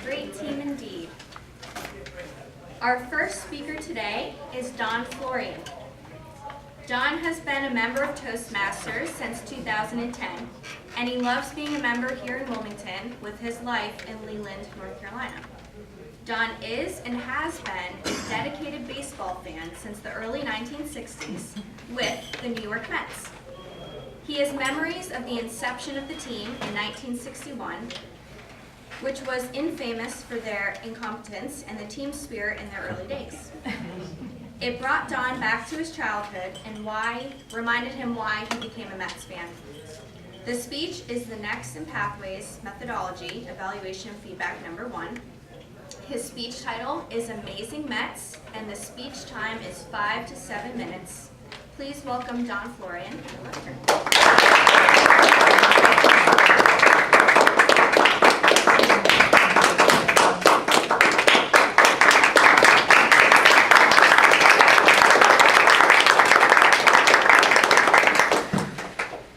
great team indeed. Our first speaker today is Don Florian. Don has been a member of Toastmasters since 2010, and he loves being a member here in Wilmington with his life in Leland, North Carolina. Don is and has been a dedicated baseball fan since the early 1960s with the New York Mets. He has memories of the inception of the team in 1961, which was infamous for their incompetence and the team spirit in their early days. It brought Don back to his childhood and reminded him why he became a Mets fan. The speech is the Next in Pathways Methodology Evaluation Feedback number 1. His speech title is Amazing Mets, and the speech time is 5 to 7 minutes. Please welcome Don Florian to the lectern.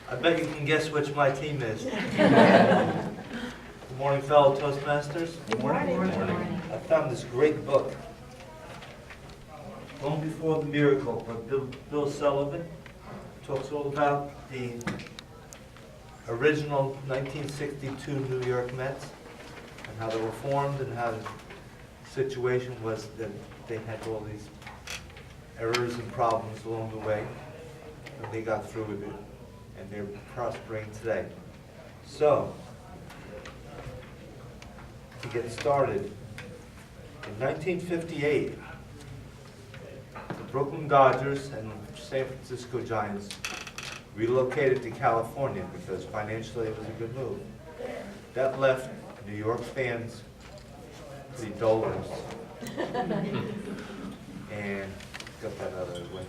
I bet you can guess which my team is. Good morning, fellow Toastmasters. Good morning. Good morning. I found this great book, Long Before the Miracle, by Bill Sullivan. Talks all about the original 1962 New York Mets and how they were formed and how the situation was that they had all these errors and problems along the way, and they got through with it, and they're prospering today. So, to get started, in 1958, the Brooklyn Dodgers and San Francisco Giants relocated to California because financially it was a good move. That left New York fans pretty dolorous. And got that out of the way.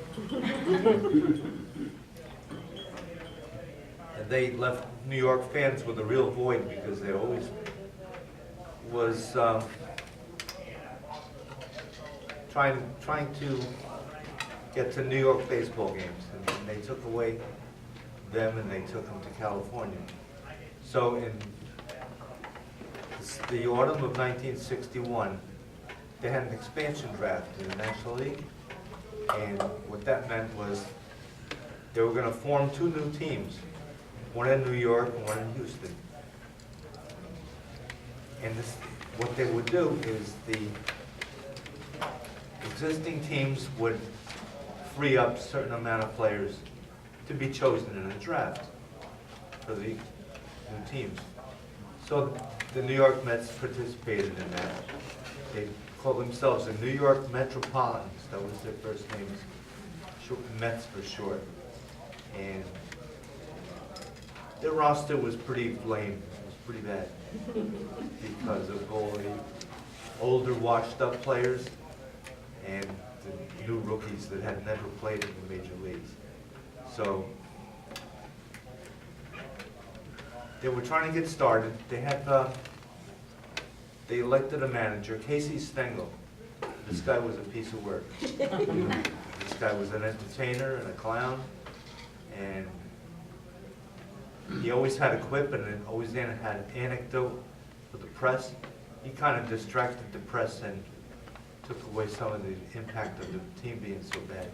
And they left New York fans with a real void because they always was trying to get to New York baseball games, and they took away them and they took them to California. So in the autumn of 1961, they had an expansion draft in the National League, and what that meant was they were going to form 2 new teams, one in New York and one in Houston. And what they would do is the existing teams would free up a certain amount of players to be chosen in a draft for the new teams. So the New York Mets participated in that. They called themselves the New York Metropolitans. That was their first names, Mets for short. And their roster was pretty lame. It was pretty bad because of all the older, washed-up players and the new rookies that had never played in the major leagues. So they were trying to get started. They had they elected a manager, Casey Stengel. This guy was a piece of work. This guy was an entertainer and a clown, and he always had a quip and always had an anecdote for the press. He kind of distracted the press and took away some of the impact of the team being so bad.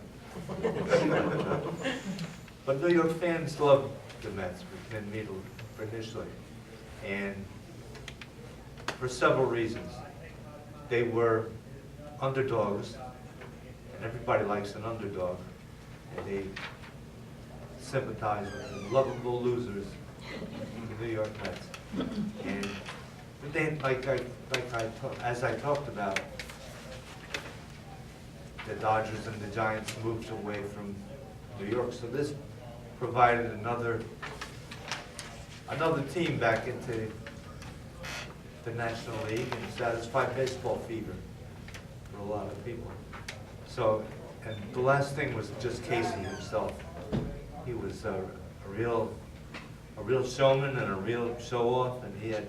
But New York fans loved the Mets initially, and for several reasons. They were underdogs, and everybody likes an underdog, and they sympathize with the lovable losers, the New York Mets. And they, as I talked about, the Dodgers and the Giants moved away from New York, so this provided another team back into the National League and satisfied baseball fever for a lot of people. So, and the last thing was just Casey himself. He was a real showman and a real show-off, and he had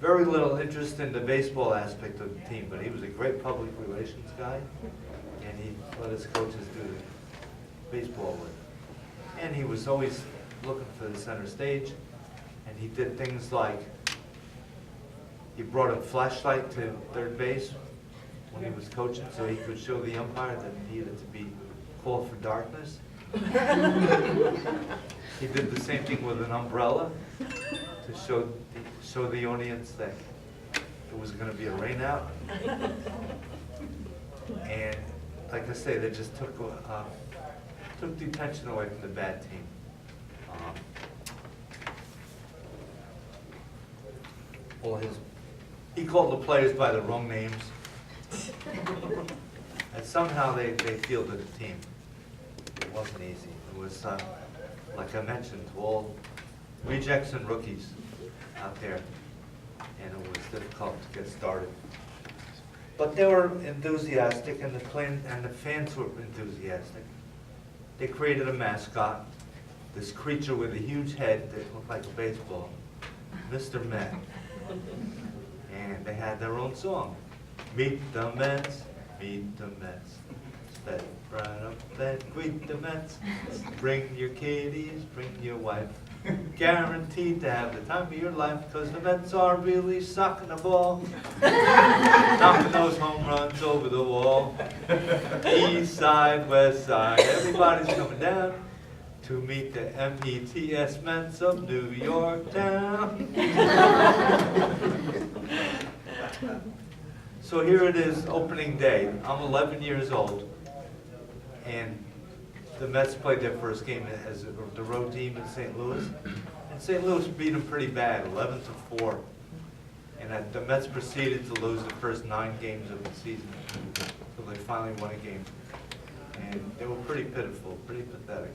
very little interest in the baseball aspect of the team, but he was a great public relations guy, and he let his coaches do the baseball with him. And he was always looking for the center stage, and he did things like he brought a flashlight to third base when he was coaching so he could show the umpire that it needed to be called for darkness. He did the same thing with an umbrella to show the audience that it was going to be a rain out. And like I say, they just took the attention away from the bad team. He called the players by the wrong names. And somehow they fielded the team. It wasn't easy. It was, like I mentioned, all rejects and rookies out there. And it was difficult to get started. But they were enthusiastic, and the fans were enthusiastic. They created a mascot, this creature with a huge head that looked like a baseball, Mr. Met. And they had their own song. Meet the Mets, meet the Mets. Step right up and greet the Mets. Bring your kiddies, bring your wife. Guaranteed to have the time of your life, because the Mets are really sucking the ball. Knocking those home runs over the wall. East side, west side, everybody's coming down to meet the M-E-T-S Mets of New York town. So here it is, opening day. I'm 11 years old, and the Mets played their first game as the road team in St. Louis. And St. Louis beat them pretty bad, 11-4. And the Mets proceeded to lose the first 9 games of the season. So they finally won a game. And they were pretty pitiful, pretty pathetic.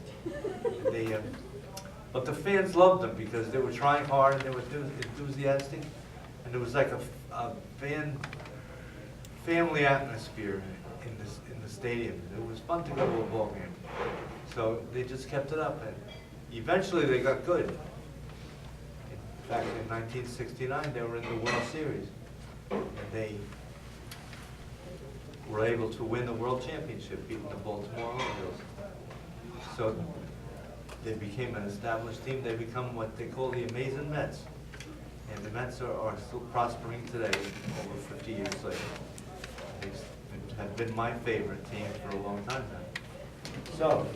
But the fans loved them because they were trying hard and they were enthusiastic. And there was like a family atmosphere in the stadium. It was fun to go to a ball game. So they just kept it up, and eventually they got good. In fact, in 1969, they were in the World Series, and they were able to win the World Championship, beating the Baltimore Orioles. So they became an established team. They become what they call the Amazing Mets. And the Mets are still prospering today, over 50 years later. They have been my favorite team for a long time now. So,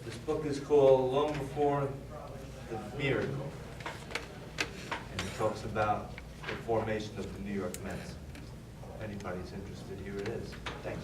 this book is called Long Before the Miracle. And it talks about the formation of the New York Mets. If anybody's interested, here it is. Thanks.